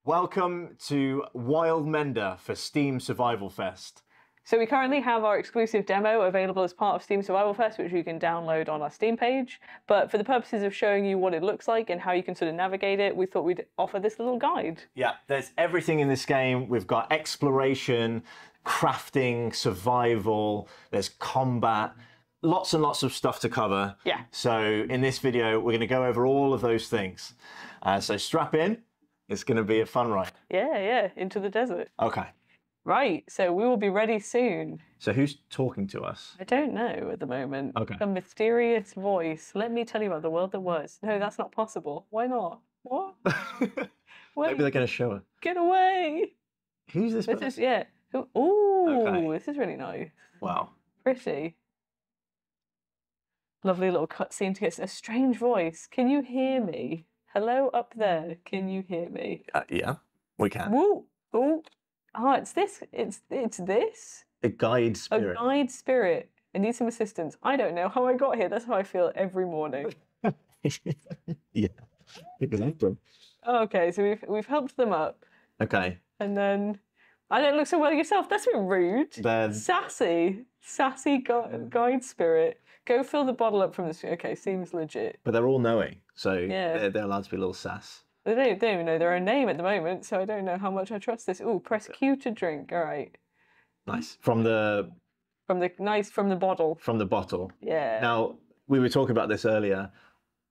Welcome to Wildmender for Steam Survival Fest. So we currently have our exclusive demo available as part of Steam Survival Fest, which you can download on our Steam page. But for the purposes of showing you what it looks like and how you can sort of navigate it, we thought we'd offer this little guide. Yeah, there's everything in this game. We've got exploration, crafting, survival, there's combat, lots and lots of stuff to cover. Yeah. So in this video, we're going to go over all of those things. So strap in. It's going to be a fun ride. Yeah, into the desert. Okay. Right, so we will be ready soon. So who's talking to us? I don't know at the moment. Okay. A mysterious voice. Let me tell you about the world that was. No, that's not possible. Why not? What? Maybe they're going to show us. Get away! Who's this person? This is, yeah. Ooh, Okay. This is really nice. Wow. Pretty. Lovely little cutscene to get a strange voice. Can you hear me? Hello up there. Can you hear me? Yeah, we can. Woo! Ooh. Oh, it's this. It's this. A guide spirit. A guide spirit. I need some assistance. I don't know how I got here. That's how I feel every morning. Yeah. Exactly. Okay, so we've helped them up. Okay. And then I don't look so well yourself. That's a bit rude. Then Sassy guide spirit. Go fill the bottle up from this. Okay, seems legit. but they're all knowing, so Yeah. they're allowed to be a little sass. They don't even know their own name at the moment, so I don't know how much I trust this. Ooh, press Q to drink. All right. Nice. From the From the bottle. bottle. Yeah. Now, we were talking about this earlier.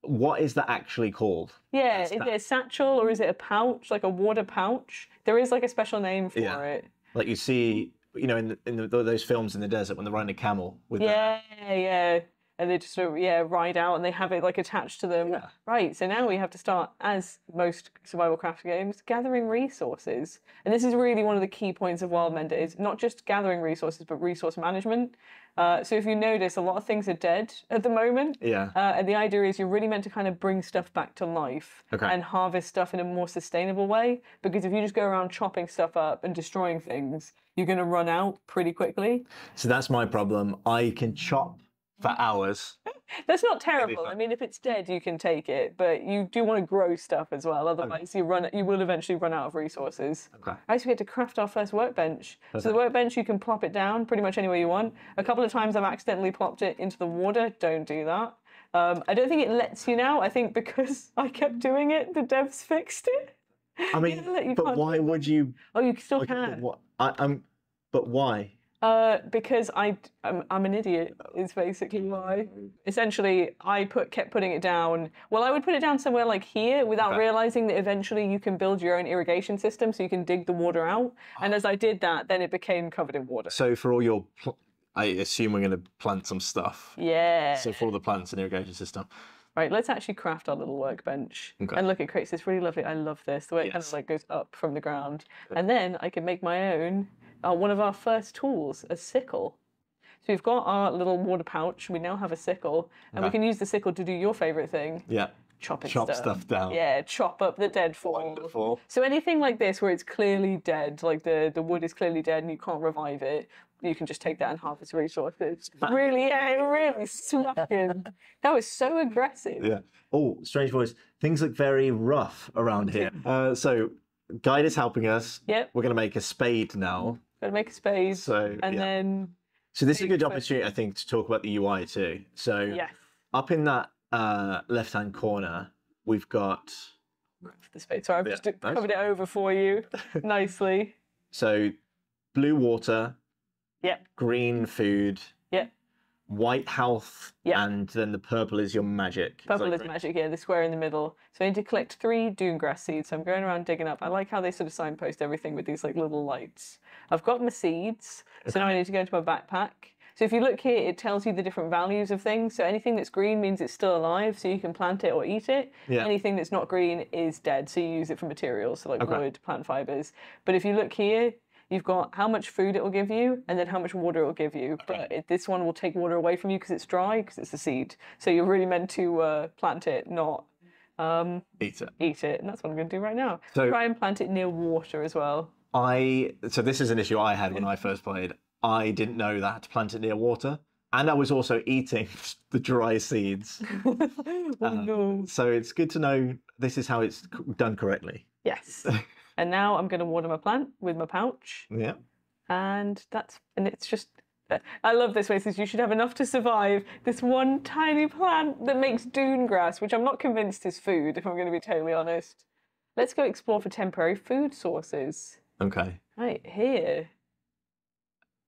What is that actually called? Yeah, is it a satchel or is it a pouch, like a water pouch? There is like a special name for it. Like you see, you know, in those films in the desert when they're riding a camel with Yeah. And they just sort of, ride out and they have it like attached to them. Yeah. Right, so now we have to start, as most survival craft games, gathering resources. And this is really one of the key points of Wildmender, is not just gathering resources, but resource management. So if you notice, a lot of things are dead at the moment. Yeah. And the idea is you're really meant to kind of bring stuff back to life and harvest stuff in a more sustainable way. Because if you just go around chopping stuff up and destroying things, you're going to run out pretty quickly. So that's my problem. I can chop for hours. That's not terrible. I mean, if it's dead, you can take it, but you do want to grow stuff as well. Otherwise, you will eventually run out of resources. Okay. I used to get to craft our first workbench. So the workbench, you can plop it down pretty much anywhere you want. A couple of times I've accidentally plopped it into the water. Don't do that. I don't think it lets you now. I think because I kept doing it, the devs fixed it. I mean, but why would you? Oh, you still can. But why? Because I'm an idiot is basically why. Essentially, I kept putting it down. Well, I would put it down somewhere like here without realizing that eventually you can build your own irrigation system so you can dig the water out. And as I did that, then it became covered in water. So for all your, I assume we're going to plant some stuff. Yeah. So for all the plants and irrigation system. Right, let's actually craft our little workbench. Okay. And look, it creates this really lovely, I love this, the way it kind of like goes up from the ground. And then I can make my own, one of our first tools, a sickle. So we've got our little water pouch, we now have a sickle, and we can use the sickle to do your favourite thing. Yeah. Chop stuff down. Yeah, chop up the dead fall. Wonderful. So anything like this where it's clearly dead, like the wood is clearly dead and you can't revive it, you can just take that and harvest resources. Really smacking. That was so aggressive. Yeah. Oh, strange voice. Things look very rough around here. So, Guide is helping us. Yep. We're going to make a spade now. Gotta make a spade. So, then. So this is a good opportunity, I think, to talk about the UI too. So, up in that left-hand corner, we've got the spade. Sorry, I've just covered it over for you nicely. So, blue water. Yep. Green food. Yep. White health. Yep. And then the purple is your magic. Purple is magic, yeah, the square in the middle. So I need to collect 3 doomgrass seeds. So I'm going around digging up. I like how they sort of signpost everything with these like little lights. I've got my seeds. So now I need to go into my backpack. So if you look here, it tells you the different values of things. So anything that's green means it's still alive, so you can plant it or eat it. Yeah. Anything that's not green is dead, so you use it for materials, so like wood, plant fibers. But if you look here, you've got how much food it will give you and then how much water it will give you. But this one will take water away from you because it's dry, because it's a seed. So you're really meant to plant it, not eat it. Eat it, and that's what I'm going to do right now. So, try and plant it near water as well. So this is an issue I had when I first played. I didn't know that I had to plant it near water. And I was also eating the dry seeds. Oh, no. So it's good to know this is how it's done correctly. Yes. And now I'm going to water my plant with my pouch. Yeah. And it's just, I love this way. Says you should have enough to survive this one tiny plant that makes dune grass, which I'm not convinced is food, if I'm going to be totally honest. Let's go explore for temporary food sources. Okay. Right, here.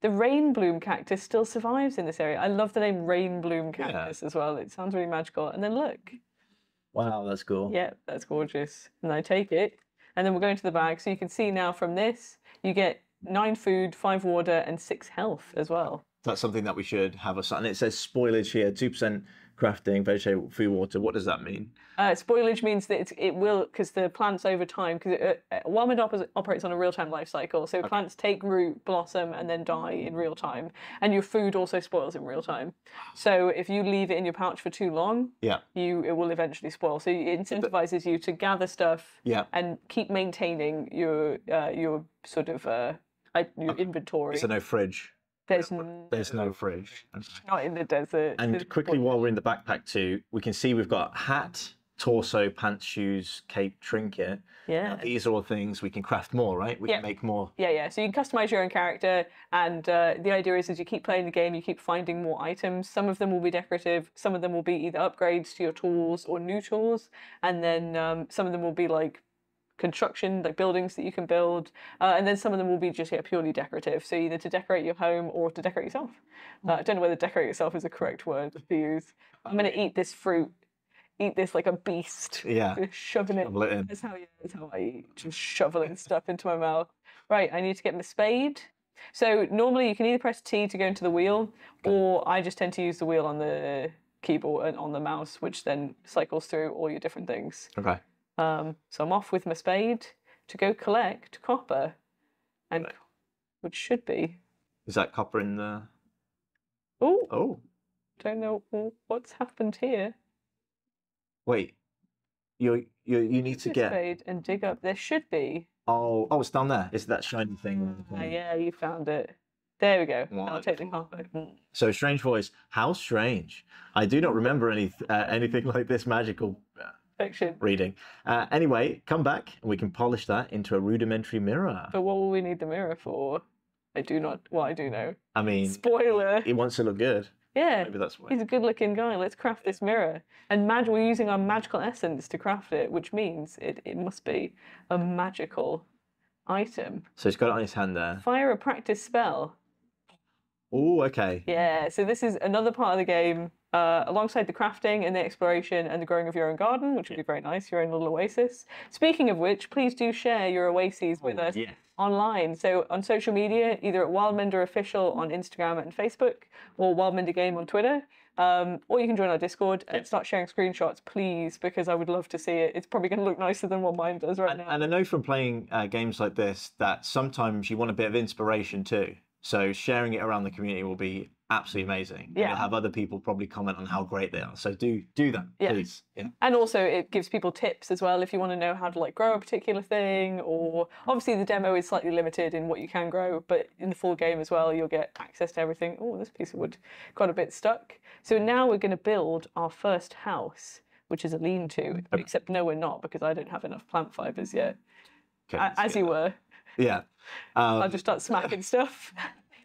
The rain bloom cactus still survives in this area. I love the name rain bloom cactus as well. It sounds really magical. And then look. Wow, that's cool. Yeah, that's gorgeous. And I take it. And then we'll go into the bag. So you can see now from this, you get 9 food, 5 water, and 6 health as well. That's something that we should have us. And it says spoilage here, 2% crafting, vegetable, food, water. What does that mean? Spoilage means that it will, because the plants over time, because Wildmender operates on a real-time life cycle, so plants take root, blossom, and then die in real time. And your food also spoils in real time. So if you leave it in your pouch for too long, it will eventually spoil. So it incentivizes you to gather stuff and keep maintaining your sort of your inventory. So no fridge. There's no fridge. Not in the desert. And quickly, while we're in the backpack too, we can see we've got hat, torso, pants, shoes, cape, trinket. Yeah. Now, these are all things we can craft more, right? We can make more. Yeah. So you can customize your own character, and the idea is as you keep playing the game, you keep finding more items. Some of them will be decorative, some of them will be either upgrades to your tools or new tools, and then some of them will be like construction, like buildings that you can build, and then some of them will be just purely decorative, so either to decorate your home or to decorate yourself. I don't know whether decorate yourself is a correct word to use. I'm going to eat this fruit, eat this like a beast. Yeah. Just shoving it in. That's how I eat, just shoveling stuff into my mouth. Right, I need to get my spade. So normally you can either press T to go into the wheel, or I just tend to use the wheel on the keyboard and on the mouse, which then cycles through all your different things. Okay. So I'm off with my spade to go collect copper, and which should be. Is that copper in the? Oh. Don't know what's happened here. Wait, you need to get spade and dig up. There should be. Oh, it's down there. It's that shiny thing. Yeah, you found it. There we go. I'll take the copper. So strange voice. How strange! I do not remember anything like this magical. Fiction. Reading. Anyway, come back and we can polish that into a rudimentary mirror. But what will we need the mirror for? I do not. Well, I do know. I mean, spoiler. He wants to look good. Yeah. Maybe that's why. He's a good-looking guy. Let's craft this mirror. And we're using our magical essence to craft it, which means it must be a magical item. So he's got it on his hand there. Fire a practice spell. Oh, okay. Yeah. So this is another part of the game. Alongside the crafting and the exploration and the growing of your own garden, which would be very nice, your own little oasis. Speaking of which, please do share your oases with us online. So on social media, either at Wildmender Official on Instagram and Facebook, or Wildmender Game on Twitter. Or you can join our Discord and start sharing screenshots, please, because I would love to see it. It's probably going to look nicer than what mine does right now. And I know from playing games like this that sometimes you want a bit of inspiration too. So sharing it around the community will be absolutely amazing. Yeah. You'll have other people probably comment on how great they are. So do that, please. Yeah. And also it gives people tips as well if you want to know how to like grow a particular thing, or obviously the demo is slightly limited in what you can grow, but in the full game as well, you'll get access to everything. Oh, this piece of wood got a bit stuck. So now we're going to build our first house, which is a lean-to, except no, we're not, because I don't have enough plant fibers yet. Okay, as you were. Yeah. I'll just start smacking stuff.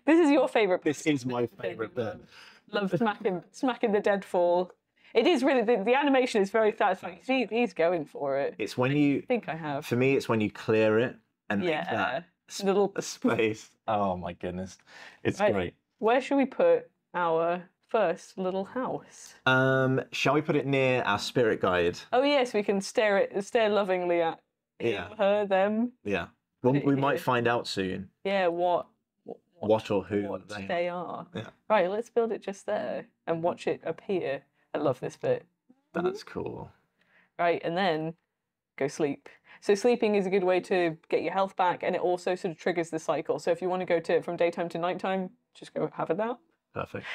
This is your favourite. This is my favourite bit. Love smacking the deadfall. It is really, the animation is very satisfying. He's going for it. It's when you... I think I have. For me, it's when you clear it and make that little space. Oh my goodness. It's great. Where should we put our first little house? Shall we put it near our spirit guide? Oh yes, we can stare lovingly at him, her, them. Yeah. Well, we might find out soon. Yeah, what or who they are. Yeah. Right, let's build it just there and watch it appear. I love this bit. That's cool. Right, and then go sleep. So sleeping is a good way to get your health back, and it also sort of triggers the cycle. So if you want to go from daytime to nighttime, just go have a nap. Perfect.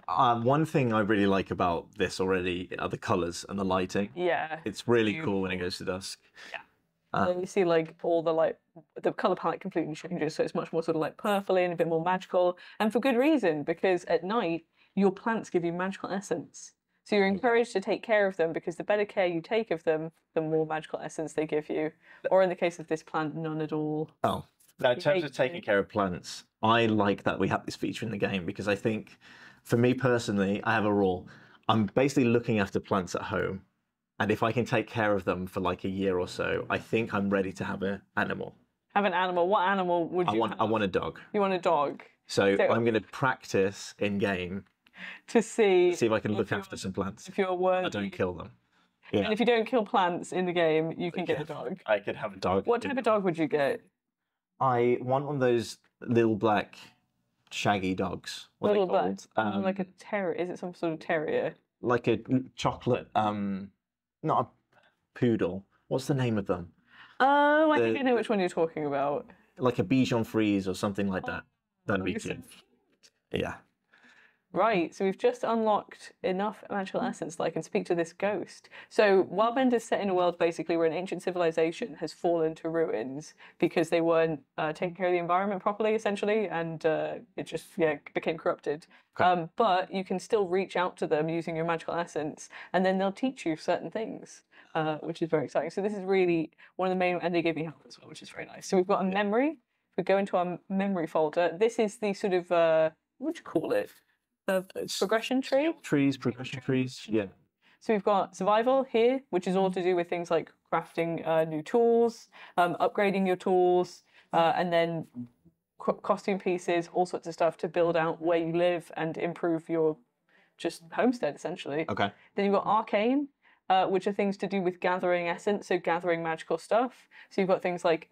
One thing I really like about this already are the colours and the lighting. Yeah. It's really cool when it goes to dusk. Yeah. You see like all the colour palette completely changes, so it's much more sort of like purpley and a bit more magical, and for good reason, because at night your plants give you magical essence. So you're encouraged to take care of them because the better care you take of them, the more magical essence they give you. Or in the case of this plant, none at all. Oh, now in terms of taking care of plants, I like that we have this feature in the game because I think, for me personally, I have a rule. I'm basically looking after plants at home, and if I can take care of them for like a year or so, I think I'm ready to have an animal. Have an animal? What animal would you have? I want a dog. You want a dog? So I'm going to practice in game to see if I can look after some plants. If you're worthy. I don't kill them. Yeah. And if you don't kill plants in the game, you can get a dog. I could have a dog. What type of dog would you get? I want one of those little black shaggy dogs. What little are they called? like a terrier. Is it some sort of terrier? Like a chocolate, not a poodle. What's the name of them? Oh, I think I know which one you're talking about. Like a Bichon Frise or something like that. That'd be cute. Yeah. Right, so we've just unlocked enough magical essence that I can speak to this ghost. So Wildmender is set in a world basically where an ancient civilization has fallen to ruins because they weren't taking care of the environment properly, essentially, and it just became corrupted. Okay. But you can still reach out to them using your magical essence, and then they'll teach you certain things, which is very exciting. So this is really one of the main, and they give you health as well, which is very nice. So we've got a memory. If we go into our memory folder, this is the sort of what would you call it? The progression tree? Progression trees, yeah. So we've got survival here, which is all to do with things like crafting new tools, upgrading your tools, and then costume pieces, all sorts of stuff to build out where you live and improve your just homestead, essentially. Okay. Then you've got arcane, which are things to do with gathering essence, so gathering magical stuff. So you've got things like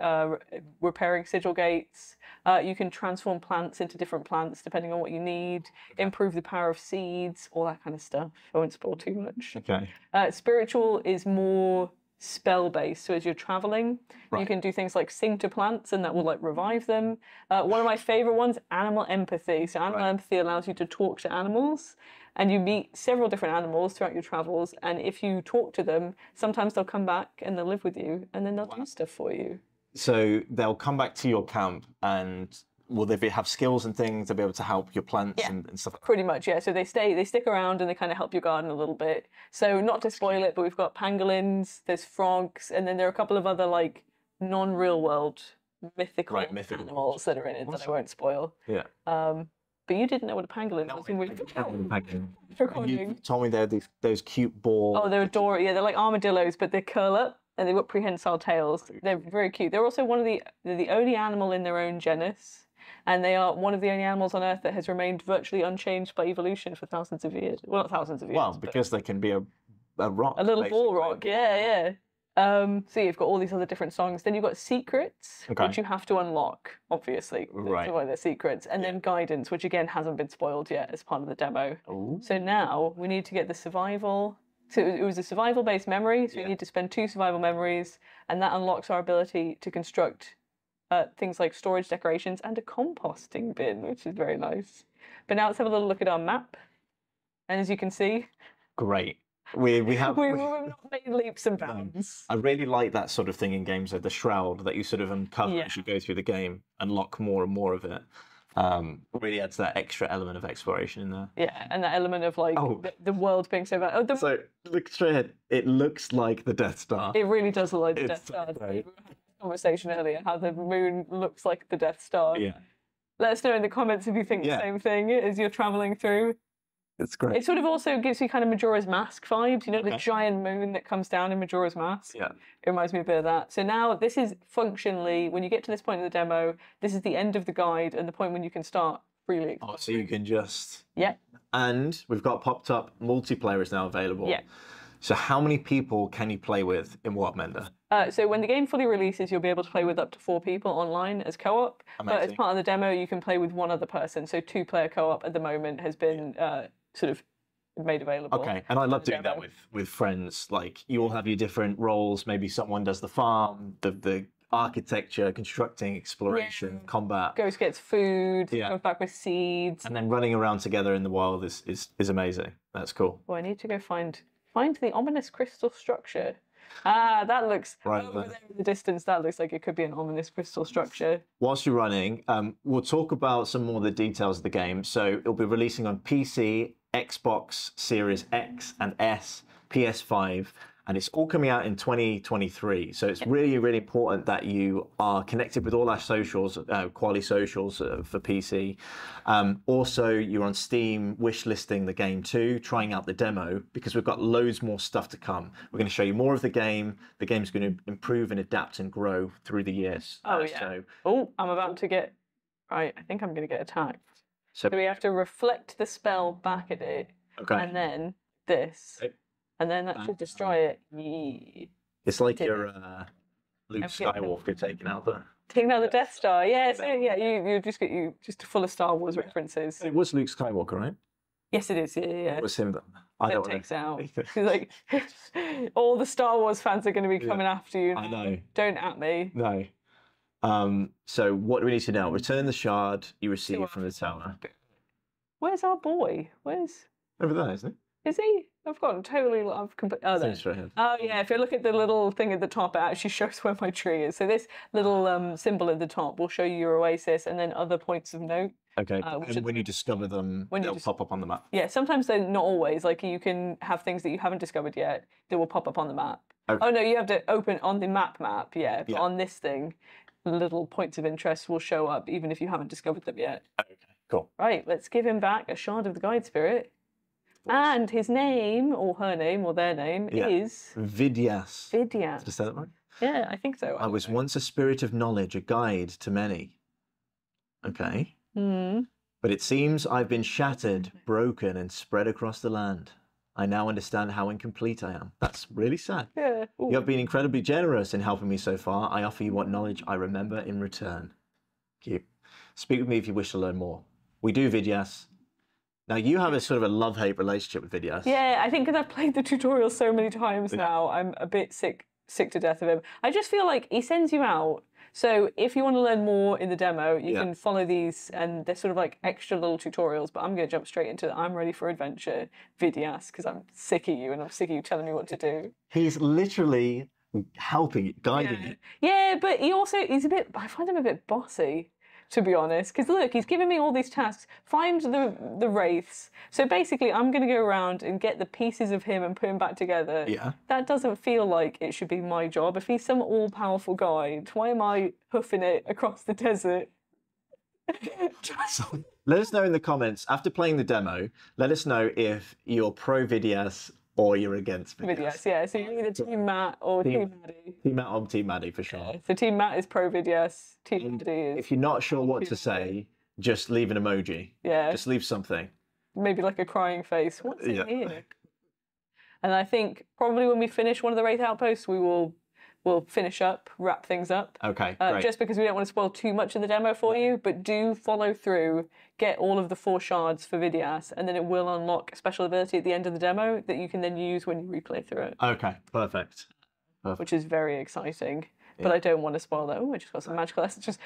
repairing sigil gates. You can transform plants into different plants depending on what you need, improve the power of seeds, all that kind of stuff. I won't spoil too much. Okay. Spiritual is more spell-based, so as you're traveling, you can do things like sing to plants and that will like revive them. One of my favorite ones, animal empathy. So animal empathy allows you to talk to animals, and you meet several different animals throughout your travels, and if you talk to them, sometimes they'll come back and they'll live with you, and then they'll do stuff for you. So they'll come back to your camp, and will they have skills and things to be able to help your plants and stuff? Pretty much, yeah. So they stick around and they kind of help your garden a little bit. So not to spoil it, but we've got pangolins, there's frogs, and then there are a couple of other like non-real world mythical animals that are in it that I won't spoil. Yeah. But you didn't know what a pangolin was when we recording. You told me they're those cute ball. Oh, they're adorable. Yeah, they're like armadillos, but they curl up and they've got prehensile tails. They're very cute. They're also they're the only animal in their own genus, and they are one of the only animals on Earth that has remained virtually unchanged by evolution for thousands of years. Well, not thousands of years. Well, because they can be a rock. A little ball rock, yeah. So you've got all these other different songs. Then you've got secrets, which you have to unlock, obviously. Right. That's why they're secrets. And then guidance, which again hasn't been spoiled yet as part of the demo. Ooh. So now we need to get the survival. So it was a survival-based memory, so we need to spend 2 survival memories, and that unlocks our ability to construct things like storage decorations and a composting bin, which is very nice. But now let's have a little look at our map. And as you can see... Great. We've not made leaps and bounds. I really like that sort of thing in games, like the shroud that you sort of uncover as you go through the game, unlock more and more of it. Really adds that extra element of exploration in there. Yeah, and that element of like the world being so bad. So look straight ahead. It looks like the Death Star. It really does look like the Death Star. We had a conversation earlier how the moon looks like the Death Star. Yeah. Let us know in the comments if you think the same thing as you're traveling through. It's great. It sort of also gives you kind of Majora's Mask vibes, you know, the giant moon that comes down in Majora's Mask. Yeah. It reminds me a bit of that. So now this is functionally, when you get to this point in the demo, this is the end of the guide and the point when you can start freely exploring. Oh, so you can just... Yeah. And we've got popped up multiplayer is now available. Yeah. So how many people can you play with in Wildmender? So when the game fully releases, you'll be able to play with up to 4 people online as co-op. But as part of the demo, you can play with 1 other person. So 2-player co-op at the moment has been... sort of made available. Okay, and I love doing that with friends. Like, you all have your different roles. Maybe someone does the farm, the architecture, constructing, exploration, combat. Ghost gets food, comes back with seeds. And then running around together in the wild is amazing. That's cool. Well, I need to go find the ominous crystal structure. Ah, that looks over there in the distance. That looks like it could be an ominous crystal structure. Whilst you're running, we'll talk about some more of the details of the game. So it'll be releasing on PC, Xbox Series X and S, PS5, and it's all coming out in 2023. So it's really, really important that you are connected with all our socials, Kwalee socials for PC. Also, you're on Steam wishlisting the game too, trying out the demo, because we've got loads more stuff to come. We're going to show you more of the game. The game's going to improve and adapt and grow through the years. Oh, yeah. Oh, I'm about to get... Right, I think I'm going to get attacked. So we have to reflect the spell back at it, and then this. And then that should destroy it. Yeah. It's like your Luke Skywalker taking out the Death Star. Yeah, so yeah, you just full of Star Wars references. It was Luke Skywalker, right? Yes, it is. Yeah. It was him that takes out. Like all the Star Wars fans are going to be coming after you. I know. Don't at me. No. So what do we need to know? Return the shard you received from the tower. Where's our boy? Where's over there, isn't it? Is he? I've gotten totally. Oh, yeah. If you look at the little thing at the top, it actually shows where my tree is. So this little symbol at the top will show you your oasis and then other points of note. Okay. And when you discover them, they'll pop up on the map. Yeah. Sometimes they're not always. Like you can have things that you haven't discovered yet that will pop up on the map. Okay. Oh no, you have to open on the map. Yeah. But on this thing, little points of interest will show up even if you haven't discovered them yet. Okay. Cool. Right. Let's give him back a shard of the guide spirit. And his name, or her name, or their name is... Vidyas. Vidyas. Did I say that right? Yeah, I think so. I was once a spirit of knowledge, a guide to many. Okay. But it seems I've been shattered, broken, and spread across the land. I now understand how incomplete I am. That's really sad. Yeah. Ooh. You have been incredibly generous in helping me so far. I offer you what knowledge I remember in return. Cute. Speak with me if you wish to learn more. We do, Vidyas. Now, you have a sort of a love-hate relationship with Vidyas. Yeah, I think because I've played the tutorial so many times now, I'm a bit sick to death of him. I just feel like he sends you out. So if you want to learn more in the demo, you can follow these, and they're sort of like extra little tutorials, but I'm going to jump straight into the I'm ready for adventure, Vidyas, because I'm sick of you, and I'm sick of you telling me what to do. He's literally helping you, guiding you. Yeah, but I find him a bit bossy, to be honest, because look, he's giving me all these tasks. Find the wraiths. So basically, I'm going to go around and get the pieces of him and put him back together. Yeah. That doesn't feel like it should be my job. If he's some all-powerful guide, why am I hoofing it across the desert? Let us know in the comments, after playing the demo, let us know if you're pro Vidyas or you're against Vidyas. Yeah. So you're either Team Matt or Team Maddie. Team Matt or Team Maddie, for sure. Yeah. So Team Matt is pro Vidyas, Team Maddie is... If you're not sure what to say, just leave an emoji. Yeah. Just leave something. Maybe like a crying face. What's in here? And I think probably when we finish one of the Wraith outposts, we'll finish up, wrap things up. Okay, great. Just because we don't want to spoil too much of the demo for you, but do follow through, get all of the 4 shards for Vidyas, and then it will unlock a special ability at the end of the demo that you can then use when you replay through it. Okay, perfect. Which is very exciting. But I don't want to spoil that. Oh, I just got some magical essence. Just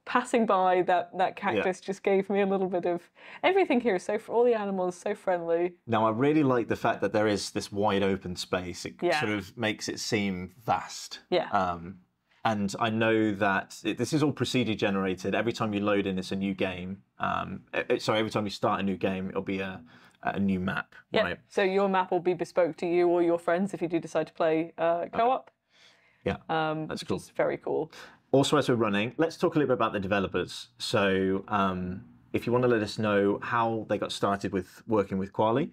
passing by that cactus just gave me a little bit of... Everything here is so... All the animals so friendly. Now, I really like the fact that there is this wide open space. It sort of makes it seem vast. Yeah. And I know that this is all procedure generated. Every time you load in, it's a new game. Every time you start a new game, it'll be a new map. Yeah. Right? So your map will be bespoke to you or your friends if you do decide to play co-op. Yeah, that's cool. Which is very cool. Also, as we're running, let's talk a little bit about the developers. So if you want to let us know how they got started with working with Kwalee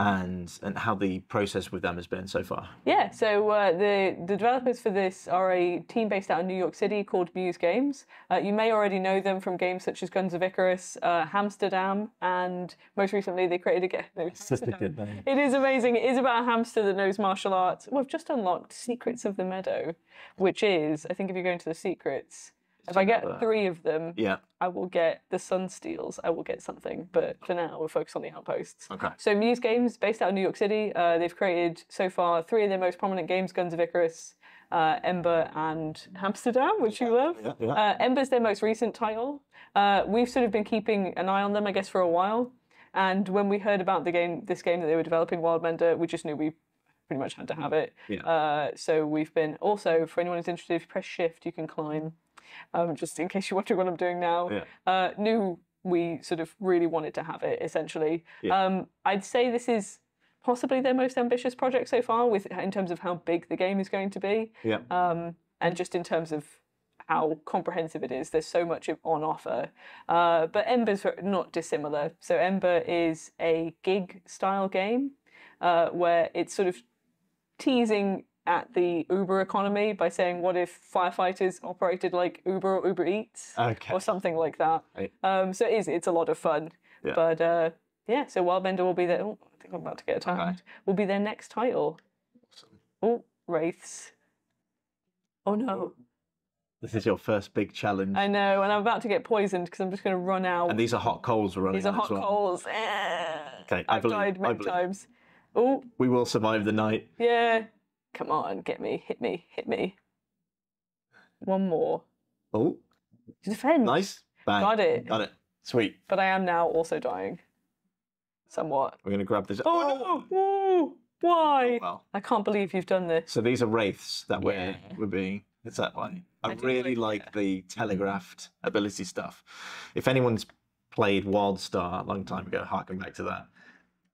and how the process with them has been so far. Yeah, so the developers for this are a team based out of New York City called Muse Games. You may already know them from games such as Guns of Icarus, Hamsterdam, and most recently they created a game. It is amazing. It is about a hamster that knows martial arts. We've just unlocked Secrets of the Meadow, which is, I think if you go into the secrets, if I get 3 of them, I will get the Sunsteals. I will get something. But for now, we'll focus on the outposts. Okay. So Muse Games, based out of New York City, they've created so far 3 of their most prominent games: Guns of Icarus, Ember, and Hamsterdam, which you love. Ember's their most recent title. We've sort of been keeping an eye on them, I guess, for a while. And when we heard about this game that they were developing, Wildmender, we just knew we pretty much had to have it. So we've been also, for anyone who's interested, if you press shift, you can climb. Just in case you're wondering what I'm doing now. New we sort of really wanted to have it, essentially. Yeah. I'd say this is possibly their most ambitious project so far, in terms of how big the game is going to be. Yeah. And just in terms of how comprehensive it is. There's so much on offer. But Ember's not dissimilar. So Ember is a gig-style game where it's sort of teasing at the Uber economy by saying, what if firefighters operated like Uber or Uber Eats? Okay. Or something like that. Right. So it's a lot of fun. Yeah. But yeah, so Wildmender will be there. Oh, I think I'm about to get attacked. Okay. Will be their next title. Awesome. Oh, wraiths. Oh no. This is your first big challenge. I know, and I'm about to get poisoned because I'm just going to run out. And these are hot coals we're running. These are hot coals. Okay, I've died many times. Oh. We will survive the night. Yeah. Come on, get me, hit me, hit me. One more. Oh. Defend. Nice. Bang. Got it. Got it. Sweet. But I am now also dying. Somewhat. We're going to grab this. Oh no! Ooh, why? Oh, well. I can't believe you've done this. So these are wraiths that we're being. It's that way. I really like the telegraphed ability stuff. If anyone's played WildStar a long time ago, harken back to that,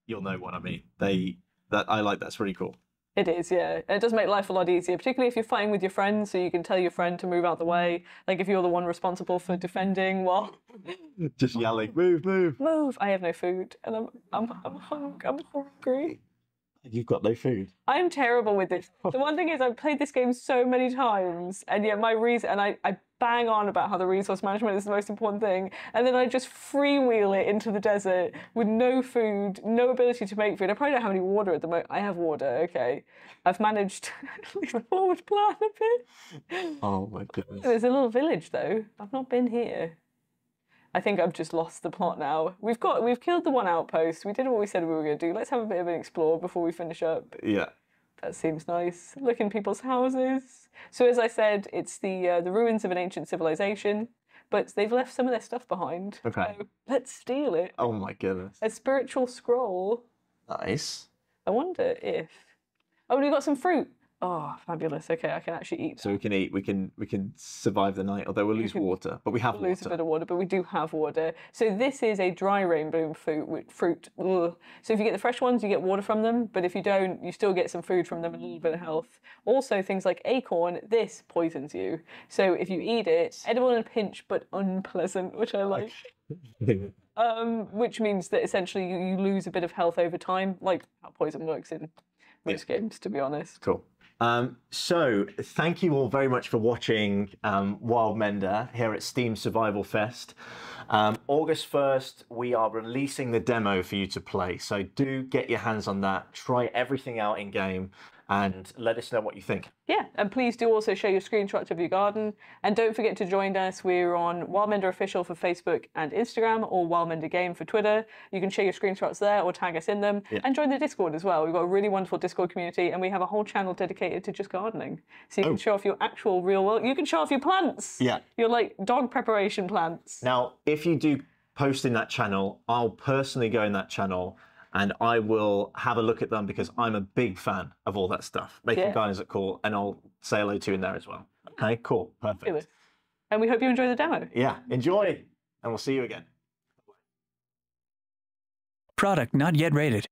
you'll know what I mean. I like that's really cool. It is, yeah. And it does make life a lot easier, particularly if you're fighting with your friends, so you can tell your friend to move out the way. Like if you're the one responsible for defending, well, just yelling, move, move, move. I have no food, and I'm hungry. You've got no food. I am terrible with this. The one thing is I've played this game so many times, and yet I bang on about how the resource management is the most important thing, and then I just freewheel it into the desert with no food, no ability to make food. I probably don't have any water at the moment. I have water, okay. I've managed to leave a forward plan a bit. Oh my goodness. There's a little village though. I've not been here. I think I've just lost the plot now. We've killed the one outpost. We did what we said we were going to do. Let's have a bit of an explore before we finish up. Yeah. That seems nice. Look in people's houses. So as I said, it's the ruins of an ancient civilization, but they've left some of their stuff behind. Okay. So let's steal it. Oh my goodness. A spiritual scroll. Nice. I wonder if... Oh, we've got some fruit. Oh, fabulous. Okay, I can actually eat. So we can eat. We can survive the night, although we'll lose water. But we have water. We'll lose a bit of water, but we do have water. So this is a dry rainbow fruit. Ugh. So if you get the fresh ones, you get water from them. But if you don't, you still get some food from them and a little bit of health. Also, things like acorn, this poisons you. So if you eat it, edible in a pinch, but unpleasant, which I like. Which means that essentially you lose a bit of health over time, like how poison works in most games, to be honest. Cool. So thank you all very much for watching Wildmender here at Steam Survival Fest. August 1st, we are releasing the demo for you to play. So do get your hands on that. Try everything out in game and let us know what you think. Yeah, and please do also share your screenshots of your garden. And don't forget to join us. We're on Wildmender Official for Facebook and Instagram, or Wildmender Game for Twitter. You can share your screenshots there or tag us in them. Yeah. And join the Discord as well. We've got a really wonderful Discord community, and we have a whole channel dedicated to just gardening. So you can show off your actual real world. You can show off your plants. Yeah. Your like dog preparation plants. Now, if you do post in that channel, I'll personally go in that channel and I will have a look at them because I'm a big fan of all that stuff. Making gardens look cool, and I'll say hello to you in there as well. Okay, cool, perfect. And we hope you enjoy the demo. Yeah, enjoy, and we'll see you again. Product not yet rated.